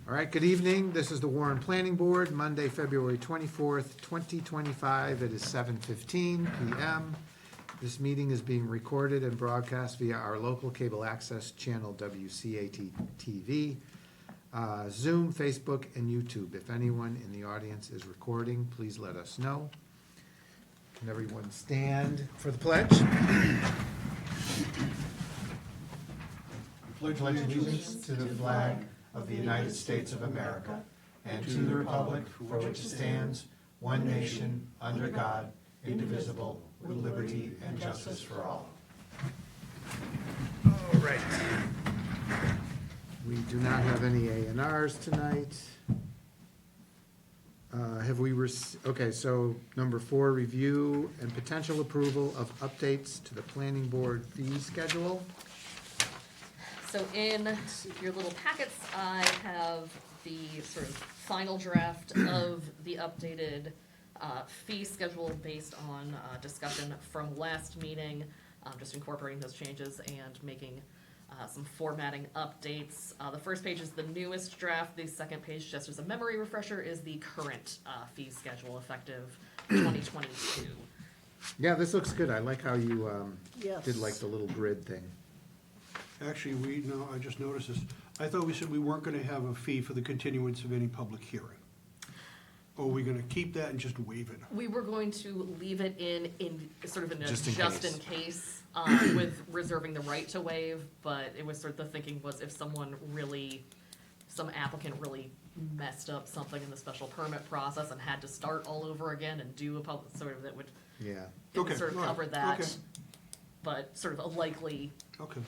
All right, good evening. This is the Warren Planning Board, Monday, February 24th, 2025. It is 7:15 PM. This meeting is being recorded and broadcast via our local cable access channel, WCAT-TV, Zoom, Facebook, and YouTube. If anyone in the audience is recording, please let us know. Can everyone stand for the pledge? Pledge allegiance to the flag of the United States of America and to the republic for which it stands, one nation, under God, indivisible, with liberty and justice for all. All right. We do not have any A&Rs tonight. Have we, okay, so number 4, review and potential approval of updates to the planning board fee schedule. So in your little packets, I have the sort of final draft of the updated fee schedule based on discussion from last meeting, just incorporating those changes and making some formatting updates. The first page is the newest draft. The second page, just as a memory refresher, is the current fee schedule effective 2022. Yeah, this looks good. I like how you Yes. did like the little grid thing. Actually, I just noticed this. I thought we said we weren't gonna have a fee for the continuance of any public hearing. Or are we gonna keep that and just waive it? We were going to leave it in sort of in a Just in just case. in case, with reserving the right to waive, but it was sort of the thinking was if some applicant really messed up something in the special permit process and had to start all over again and do a public, sort of that would, Yeah. it would Okay, sort of all right, cover that. okay. But sort of a likely, Okay,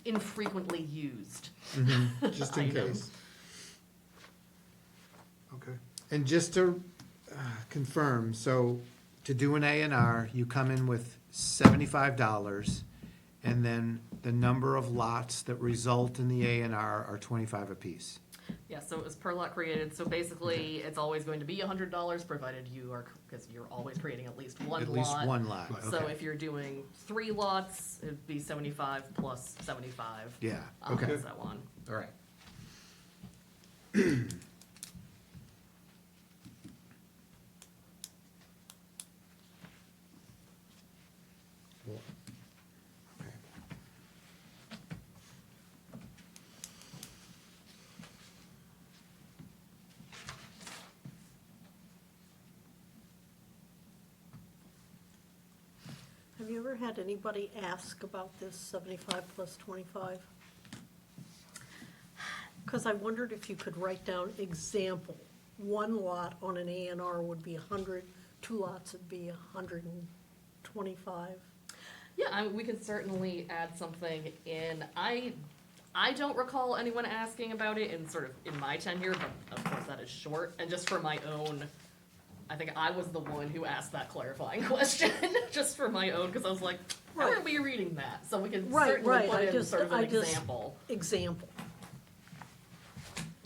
infrequently used. Just in Item. case. okay. And just to confirm, so to do an A&R, you come in with $75, and then the number of lots that result in the A&R are 25 apiece. Yeah, so it was per lot created, so basically, it's always going to be $100, provided you are, because you're always creating at least one lot. At least one lot, Right. So okay. if you're doing 3 lots, it'd be 75 plus 75. Yeah, okay, Is that one? all right. Cool. Okay. Have you ever had anybody ask about this 75 plus 25? Because I wondered if you could write down example. One lot on an A and R would be 100, 2 lots would be 125. Yeah, we could certainly add something in. I don't recall anyone asking about it in sort of in my tenure, but of course that is short. And just for my own, I think I was the one who asked that clarifying question, just for my own, because I was like, how are Right. we reading that? So we can Right, certainly right, put I in just- sort of an I just- example. Example.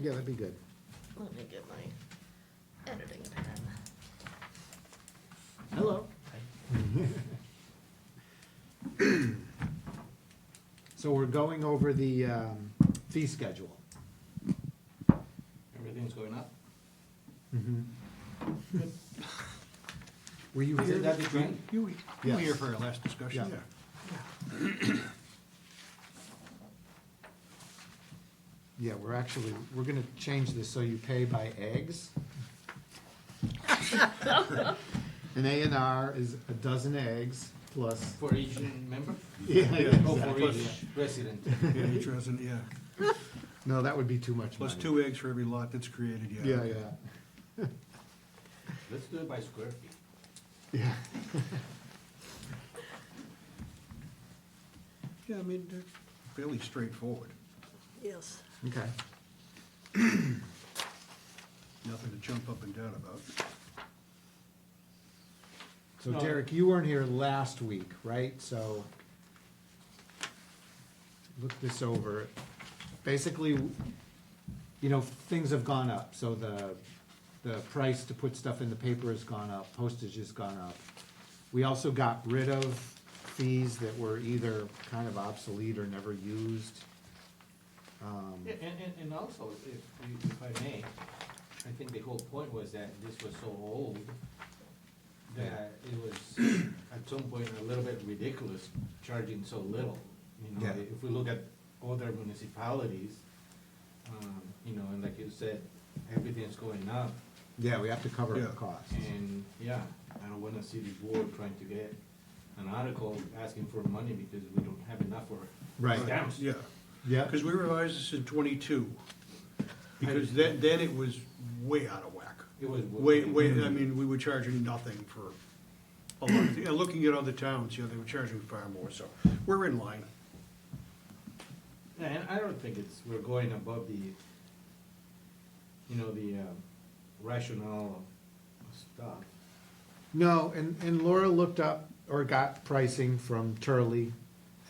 Yeah, that'd be good. Let me get my editing pen. Hello. So we're going over the fee schedule. Everything's going up? Were you Isn't here? that the trend? You were Yes. here for our last discussion, Yeah. yeah. Yeah, we're gonna change this so you pay by eggs. An A&R is a dozen eggs plus. For each member? Yeah, Oh, for exactly. each resident? Yeah, each resident, yeah. No, that would be too much Plus money. 2 eggs for every lot that's created, yeah. Yeah, yeah, Let's do it by square feet. yeah. Yeah, I mean, they're fairly straightforward. Yes. Okay. Nothing to jump up and down about. So No. Derek, you weren't here last week, right? So look this over. Basically, you know, things have gone up. So the price to put stuff in the paper has gone up, postage has gone up. We also got rid of fees that were either kind of obsolete or never used. Yeah, and also, if I may, I think the whole point was that this was so old that it was at some point a little bit ridiculous charging so little. You know, Yeah. if we look at other municipalities, you know, and like you said, everything's going up. Yeah, we have to cover the Yeah. costs. And, yeah, I don't wanna see the board trying to get an article asking for money because we don't have enough for Right. stamps. Yeah, Yeah, because we revised this in '22, because then it was way out of whack. It was. Way, I mean, we were charging nothing for a lot of things. And looking at other towns, you know, they were charging far more, so we're in line. Yeah, and I don't think we're going above the, you know, the rationale of stuff. no, and Laura looked up or got pricing from Turley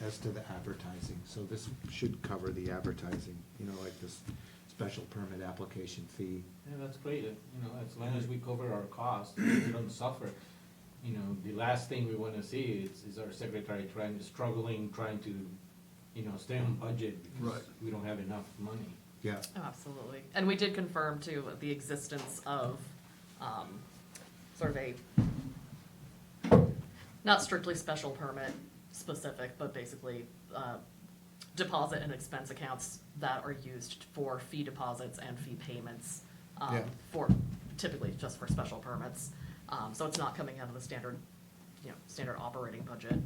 as to the advertising, so this should cover the advertising, you know, like this special permit application fee. Yeah, that's great, you know, as long as we cover our costs, we don't suffer. You know, the last thing we wanna see is our secretary struggling, trying to, you know, stay on budget because Right. we don't have enough money. Yeah, Oh, absolutely. And we did confirm too, the existence of, sort of a, not strictly special permit specific, but basically, deposit and expense accounts that are used for fee deposits and fee payments, Yeah. for, typically just for special permits. So it's not coming out of the standard, you know, standard operating budget.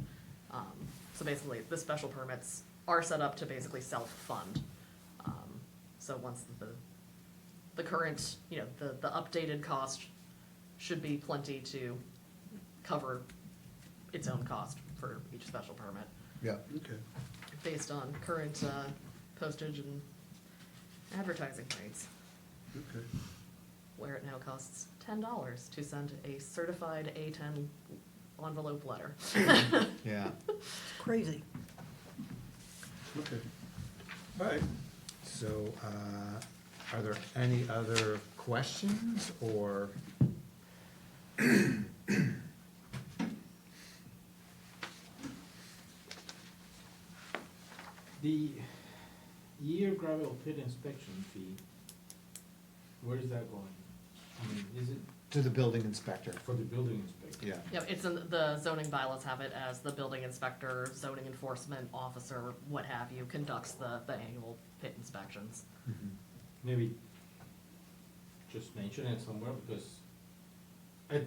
So basically, the special permits are set up to basically self-fund. So once the current, you know, the updated cost should be plenty to cover its own cost for each special permit, yeah, Okay. based on current postage and advertising rates, Okay. where it now costs $10 to send a certified A10 envelope letter. yeah. Crazy. Okay. All right. So, are there any other questions, or? The year gravel pit inspection fee, where is that going? I mean, is it To the building inspector. for the building inspector? Yeah, Yep, it's in, the zoning bylaws have it as the building inspector, zoning enforcement officer, what have you, conducts the annual pit inspections. Maybe just mention it somewhere, because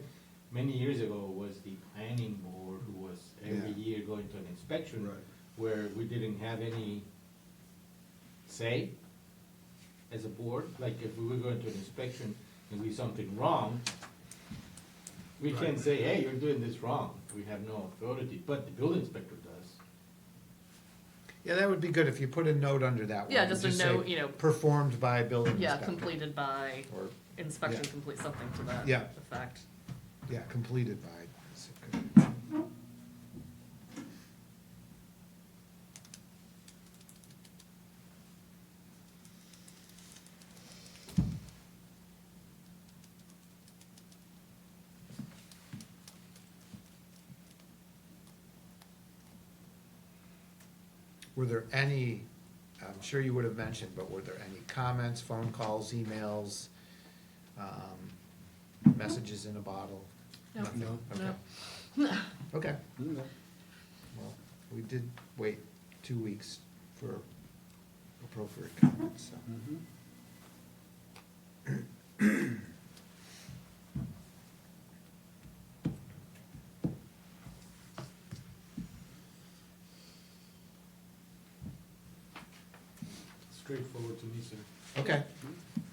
many years ago was the planning board who was every Yeah. year going to an inspection. Right. Where we didn't have any say as a board, like if we were going to an inspection and we something wrong, we can't Right. say, hey, you're doing this wrong, we have no authority, but the building inspector does. yeah, that would be good if you put a note under that one. Yeah, just a say, note, you know. Performed by building Yeah, inspector. completed by, Or, inspection yeah. complete, something to that Yeah. effect. yeah, completed by. That's a good- Were there any, I'm sure you would have mentioned, but were there any comments, phone calls, emails, messages in a bottle? No. Nothing? No. Okay. Okay, Okay. well, we did wait 2 weeks for appropriate comments, so. Mhm. Straightforward to me, sir. Okay,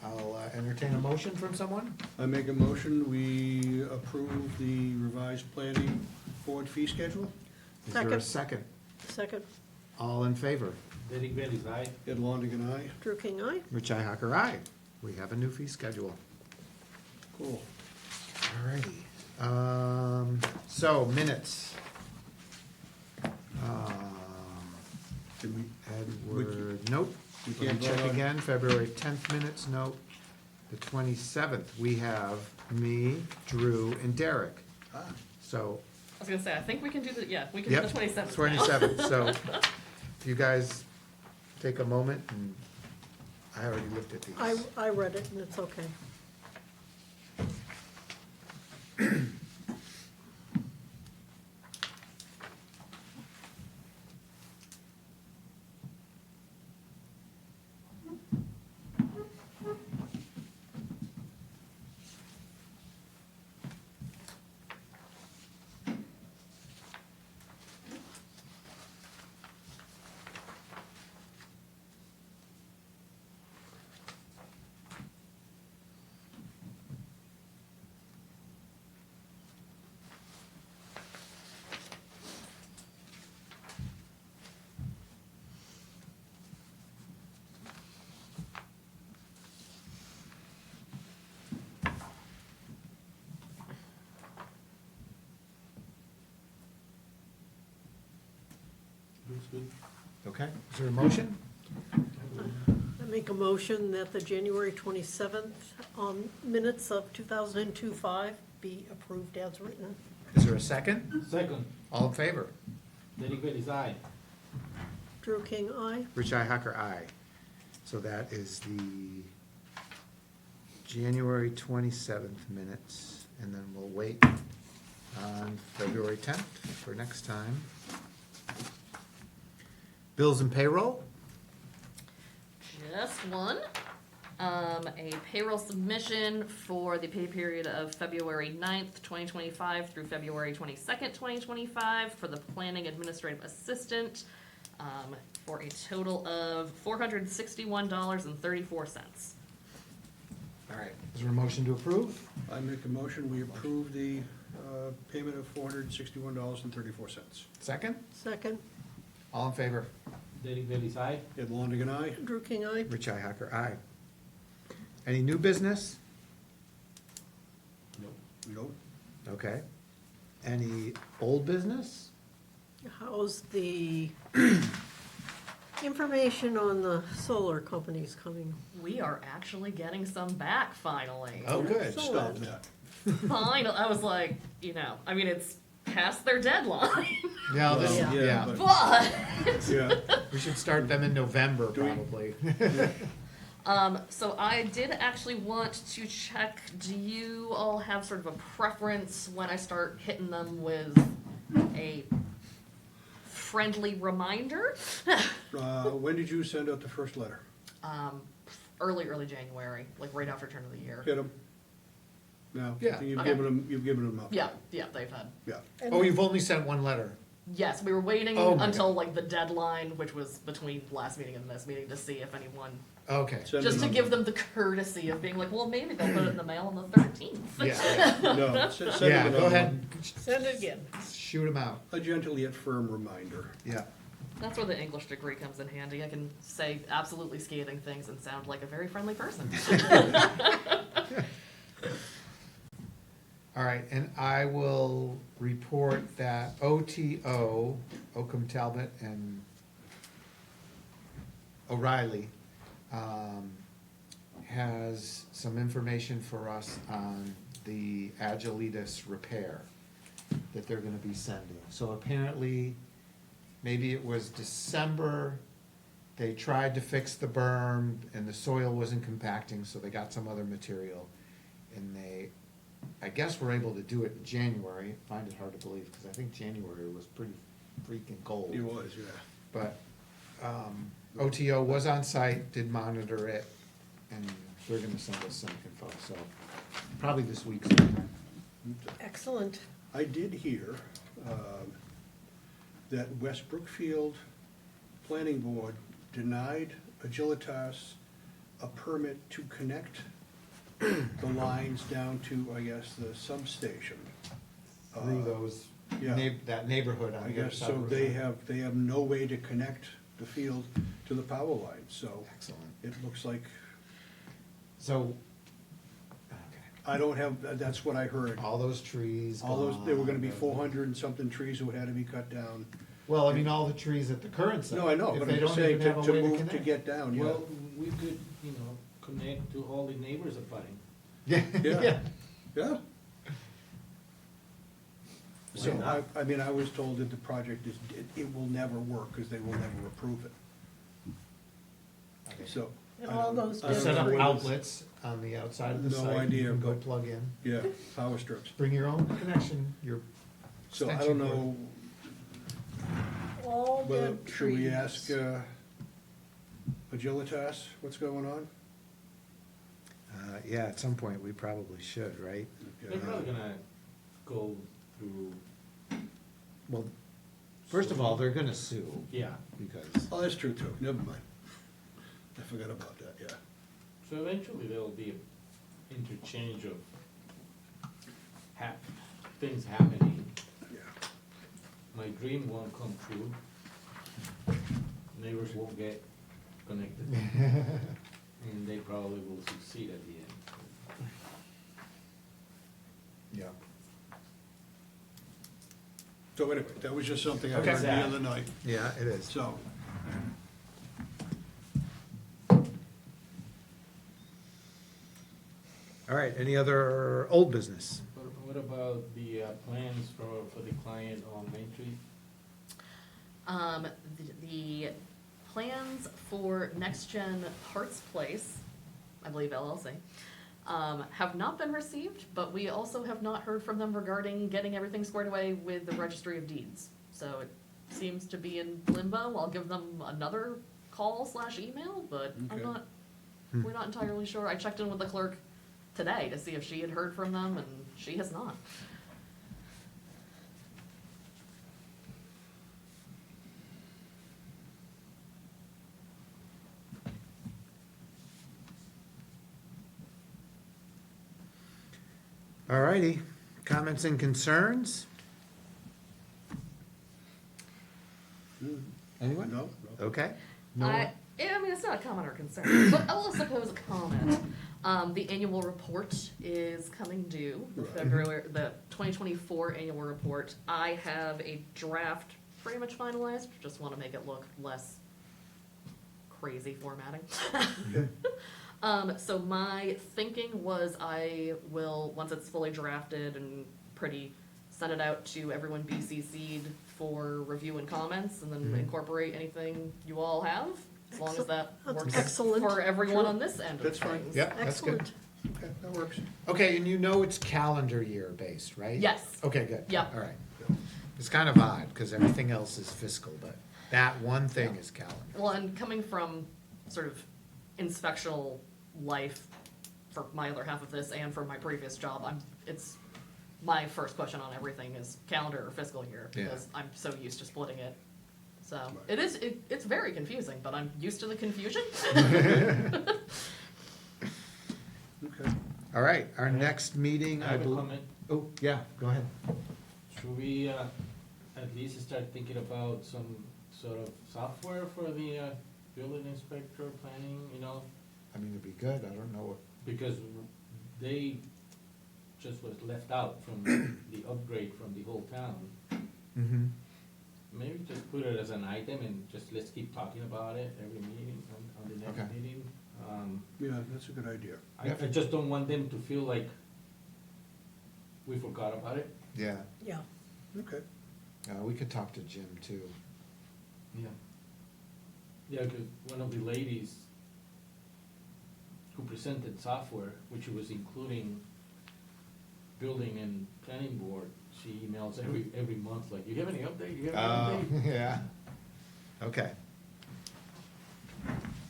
I'll entertain a motion from someone. I make a motion, we approve the revised planning board fee schedule. Is there a Second. second? Second, All in favor? Derek Bailey's aye. Ed Longigan, aye. Drew King, aye. Rich Ihacker, aye. We have a new fee schedule. Cool. Alrighty, so minutes. Did we, Edward, nope. we Let me can't check vote on- again, February 10th minutes, nope. The 27th, we have me, Drew, and Derek. Ah, So was gonna say, I think we can do we can do Yep, the 27th. 27th, so if you guys take a moment, and I already looked at these. I read it and it's okay. Looks good. Okay, is there a motion? I make a motion that the January 27th minutes of 2002-5 be approved as written. Is there a second? Second, All in favor? Derek Bailey's aye. Drew King, aye. Rich Ihacker, aye. So that is the January 27th minutes, and then we'll wait on February 10th for next time. Bills and payroll? Just one. A payroll submission for the pay period of February 9th, 2025 through February 22nd, 2025 for the planning administrative assistant, for a total of $461.34. All right, is there a motion to approve? I make a motion, we approve the payment of $461.34. Second? Second, All in favor? Derek Bailey's aye. Ed Longigan, aye. Drew King, aye. Rich Ihacker, aye. Any new business? Nope. We don't? Okay. Any old business? How's the information on the solar companies coming? We are actually getting some back finally. Oh, good. Stop that. I was like, I mean, it's past their deadline, Yeah, Well, Yeah. yeah. but- but Yeah, We should start them in November, Do we- probably. So I did actually want to check, do you all have sort of a preference when I start hitting them with a friendly reminder? when did you send out the first letter? Early January, like right after turn of the year. Hit them? No? Yeah. You've Okay. given them up? Yeah, they've had. Yeah. Oh, you've only sent one letter. Yes, we were waiting Oh my until like the deadline, which was between last meeting and this meeting, to see if anyone, Okay. Send just to them give up. them the courtesy of being like, well, maybe they'll put it in the mail on the 13th. Yeah, No, send yeah, them go another ahead, one. Send it again. shoot them out. A gentle yet firm reminder. Yeah. That's where the English degree comes in handy. I can say absolutely scathing things and sound like a very friendly person. All right, and I will report that OTO, Oakham Talbot and O'Reilly, has some information for us on the Agilitas repair that they're gonna be sending. So apparently, maybe it was December, they tried to fix the berm and the soil wasn't compacting, so they got some other material. And they, I guess, were able to do it in January. I find it hard to believe, because I think January was pretty freaking cold. It was, yeah. But OTO was on site, did monitor it, and they're gonna send us some info, so probably this week sometime. Excellent. I did hear that West Brookfield Planning Board denied Agilitas a permit to connect the lines down to, I guess, the substation. Through those, yeah. that neighborhood on I the other guess, side. so of they Route 9. have, no way to connect the field to the power line, so Excellent. it looks like, So, okay, I don't have, that's what I heard. all those trees. All those, there were gonna be gone. 400 and something trees that had to be cut down. Well, I mean, all the trees at the current site. No, I know, if but they I'm just don't saying, even have a to way move, to connect. get down, yeah. Well, we could, connect to all the neighbors abutting. Yeah, Yeah. yeah. Yeah, So, Why not? I mean, I was told that the project is, it will never work, because they will never approve it. So. And I all don't- those I don't Set know up what it is. outlets on the outside of the No site. idea, You can go but- plug in. Yeah, power strips. Bring your own connection, your So I extension don't cord. know All whether, dead should we trees. ask Agilitas what's going on? Yeah, at some point, we probably should, right? They're probably gonna go through, Well, first of all, they're gonna sue, yeah, because, Oh, that's true too, never mind. I forgot about that, yeah. so eventually there'll be an interchange of things happening. Yeah. My dream won't come true. Neighbors won't get connected, and they probably will succeed at the end. yeah. So anyway, that was just something I Okay. heard the other night, Yeah, it is. so. All right, any other old business? What about the plans for the client on Main Street? The plans for Next Gen Parts Place, I believe LLC, have not been received, but we also have not heard from them regarding getting everything squared away with the Registry of Deeds. So it seems to be in limbo. I'll give them another call/email, but I'm Okay. not, we're not entirely sure. I checked in with the clerk today to see if she had heard from them, and she has not. All righty, comments and concerns? Anyone? No, no. Okay. Yeah, I mean, it's not a comment or concern, but I will suppose a comment. The annual report is coming due, Right. the 2024 annual report. I have a draft pretty much finalized, just want to make it look less crazy formatting. So my thinking was I will, once it's fully drafted and pretty, send it out to everyone BCC'd for review and comments, and then incorporate anything you all have, as long as that That's works excellent. for everyone Sure. on this end of That's fine. things. Yep, that's good. Excellent. Okay, that works. Okay, and you know it's calendar year based, right? Yes. Okay, good. Yep. All right. It's kind of odd, because everything else is fiscal, but that one thing is calendar. Well, and coming from sort of inspectional life for my other half of this and for my previous job, it's my first question on everything is calendar or fiscal year, Yeah. because I'm so used to splitting it. So it's very confusing, but I'm used to the confusion. Okay. All right, our next meeting, I I have a believe. comment. Oh, yeah, go ahead. Should we at least start thinking about some sort of software for the building inspector planning, you know? I mean, it'd be good, I don't know what. Because they just was left out from the upgrade from the whole town. Mm-hmm. Maybe just put it as an item and just let's keep talking about it every meeting, on the next Okay. meeting. Yeah, that's a good idea. I just don't want them to feel like we forgot about it. Yeah, Yeah. Okay. we could talk to Jim too. Yeah. Yeah, because one of the ladies who presented software, which was including building and planning board, she emails every month, like, you have any update, you have any update? Yeah. Okay,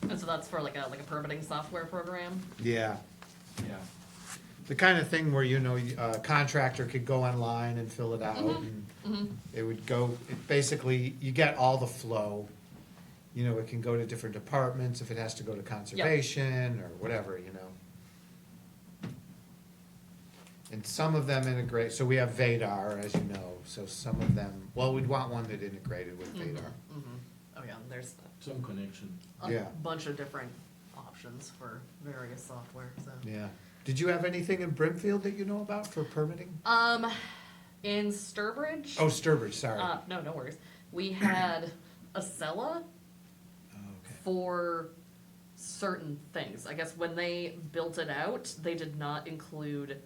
And so that's for like a permitting software program. yeah. Yeah. The kind of thing where, you know, a contractor could go online and fill it out, and it would go, basically, you get all the flow. You know, it can go to different departments, if it has to go to conservation, or whatever, you know. And some of them integrate, so we have Vadar, as you know, so some of them, well, we'd want one that integrated with Vadar. Oh yeah, there's Some connection. a Yeah. bunch of different options for various software, so. Yeah. Did you have anything in Brimfield that you know about for permitting? In Sturbridge. Oh, Sturbridge, sorry. No worries. We had Acela Oh, okay. for certain things. I guess when they built it out, they did not include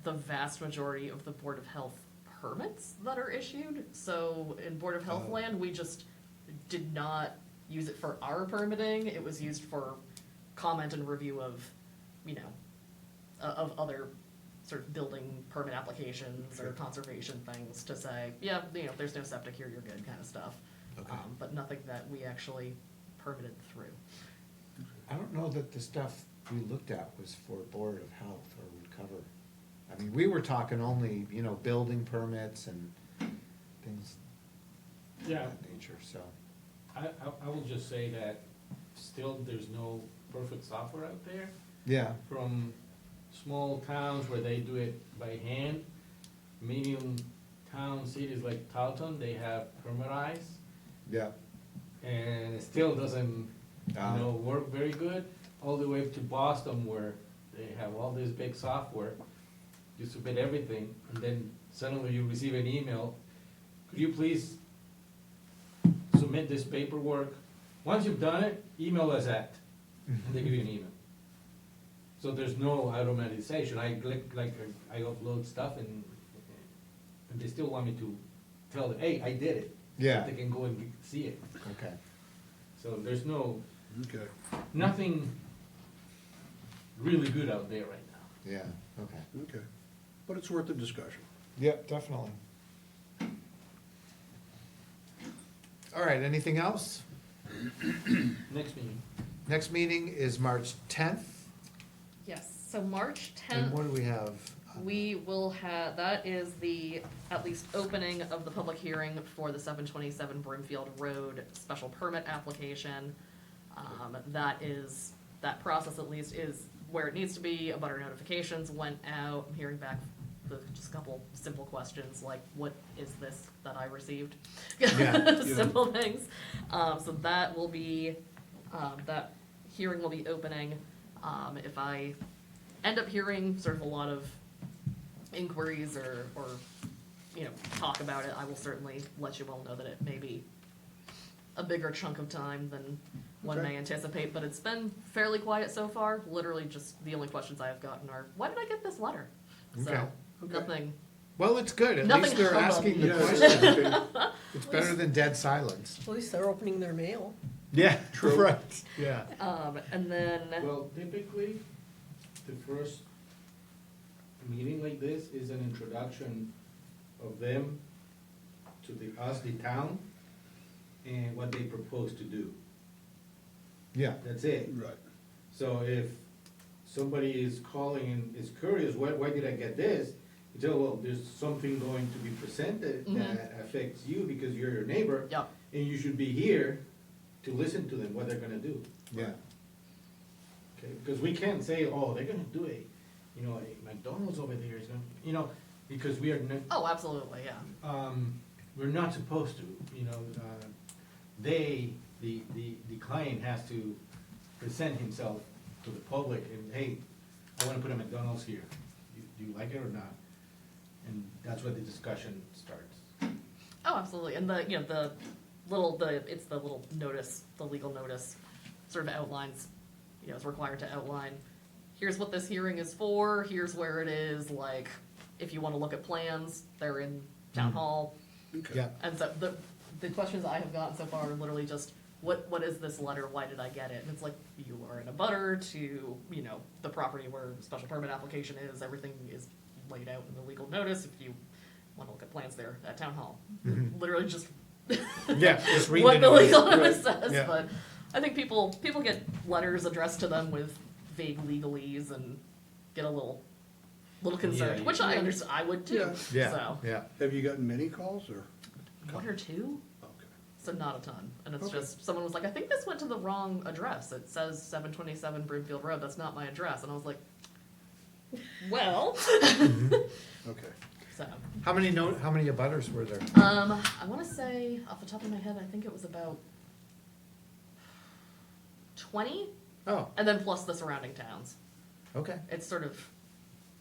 the vast majority of the Board of Health permits that are issued. So in Board of Health Oh. land, we just did not use it for our permitting. It was used for comment and review of, you know, of other sort of building permit applications or Sure. conservation things to say, yeah, you know, if there's no septic here, you're good, kind of stuff. Okay. But nothing that we actually permitted through. I don't know that the stuff we looked at was for Board of Health or would cover. I mean, we were talking only, you know, building permits and things of Yeah. that nature, so. I will just say that still there's no perfect software out there. Yeah, From small towns where they do it by hand, medium town cities like Taunton, they have Permatize, yeah. and it still doesn't, Ah. work very good, all the way to Boston where they have all this big software. You submit everything, and then suddenly you receive an email, could you please submit this paperwork? Once you've done it, email us at, and they give you an email. So there's no automatization, I click, like, I upload stuff and they still want me to tell them, hey, I did it. Yeah. They can go and see it, Okay. so there's Okay. nothing really good out there right now. Yeah, okay. Okay. But it's worth a discussion. Yep, definitely. All right, anything else? Next meeting. Next meeting is March 10th. Yes, so March And 10th. what do we have? We will have, that is the, at least opening of the public hearing for the 727 Brimfield Road special permit application. That process at least is where it needs to be. Abutter notifications went out. I'm hearing back with just a couple simple questions like, what is this that I received? Yeah. Simple things. So that will be, that hearing will be opening. If I end up hearing sort of a lot of inquiries or, you know, talk about it, I will certainly let you all know that it may be a bigger chunk of time than one Okay. may anticipate, but it's been fairly quiet so far. Literally just the only questions I have gotten are, why did I get this letter? Okay. So, Okay. nothing, Well, it's good, at Nothing least they're hubbub. asking the Yeah. question. It's better than dead silence. At least they're opening their mail. Yeah, True. right, yeah. and then, Well, typically, the first meeting like this is an introduction of them to us, the town, and what they propose to do. Yeah, That's it. Right. So if somebody is calling and is curious, why did I get this? You tell, well, there's something going to be presented Mhm. that affects you because you're your neighbor, yeah, and you should be here to listen to them, what they're gonna do. yeah, Okay, because we can't say, oh, they're gonna do a McDonald's over there is gonna, because we are, oh, absolutely, yeah. we're not supposed to, the client has to present himself to the public and, hey, I wanna put a McDonald's here. Do you like it or not? And that's where the discussion starts. Oh, absolutely, and it's the little notice, the legal notice, sort of outlines, it's required to outline, here's what this hearing is for, here's where it is, like, if you wanna look at plans, they're in town hall. Okay. yeah, And so the questions I have gotten so far are literally just, what is this letter, why did I get it? And it's like, you are in a butter to, the property where the special permit application is, everything is laid out in the legal notice, if you wanna look at plans there at town hall. Literally just yeah, just read what the notice. legal notice says, Yeah. but I think people get letters addressed to them with vague legalese and get a little concerned, Yeah, which I understand, I would too, Yeah. Yeah, so. yeah, Have you gotten many calls or? One or two? Okay. So not a ton, and it's Okay. just, someone was like, I think this went to the wrong address, it says 727 Brimfield Road, that's not my address, and I was like, well, Okay. so. how many abutters were there? I wanna say, off the top of my head, I think it was about 20, Oh, and then plus the surrounding towns. okay, It's sort of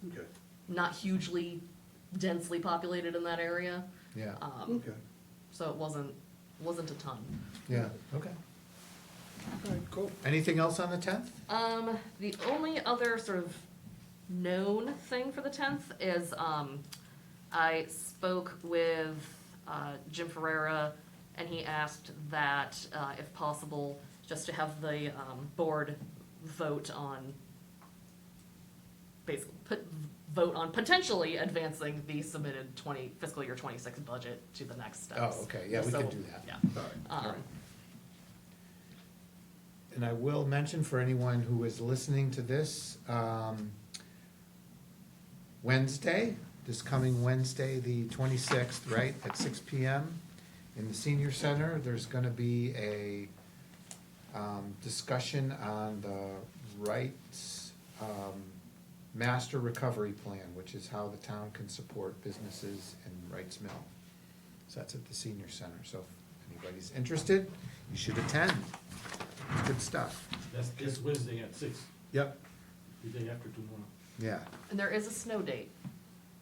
Okay. not hugely densely populated in that area, yeah, Okay. so it wasn't a ton. yeah, okay. All right, cool. Anything else on the 10th? The only other sort of known thing for the 10th is, I spoke with Jim Ferrera, and he asked that, if possible, just to have the board vote on, basically, vote on potentially advancing the submitted fiscal year 26 budget to the next steps. Oh, okay, yeah, we So, can do that. Yeah. All right, all right. Um, And I will mention for anyone who is listening to this, Wednesday, this coming Wednesday, the 26th, right, at 6 PM in the senior center, there's gonna be a discussion on the rights master recovery plan, which is how the town can support businesses in Wrights Mill. So that's at the senior center, so if anybody's interested, you should attend. It's good stuff. That's this Wednesday at 6, Yep. the day after tomorrow. Yeah, And there is a snow date.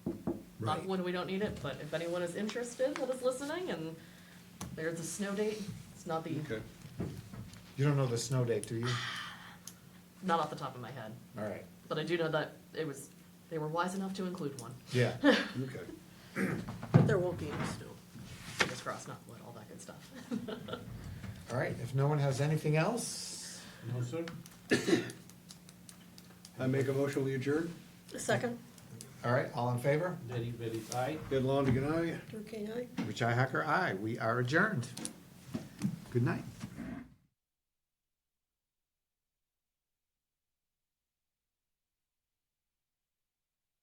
Not right. when we don't need it, but if anyone is interested that is listening, and there's a snow date, it's not the, Okay. You don't know the snow date, do you? not off the top of my head, All right, but I do know that they were wise enough to include one. yeah. Okay. But there won't be any snow. Fingers crossed, not blood, all that good stuff. All right, if no one has anything else, No, sir? I make a motion, we adjourn. A second, all right, all in favor? Derek Bailey's aye. Ed Longigan, aye. Drew King, aye. Richi Hacker, aye. We are adjourned. Good night.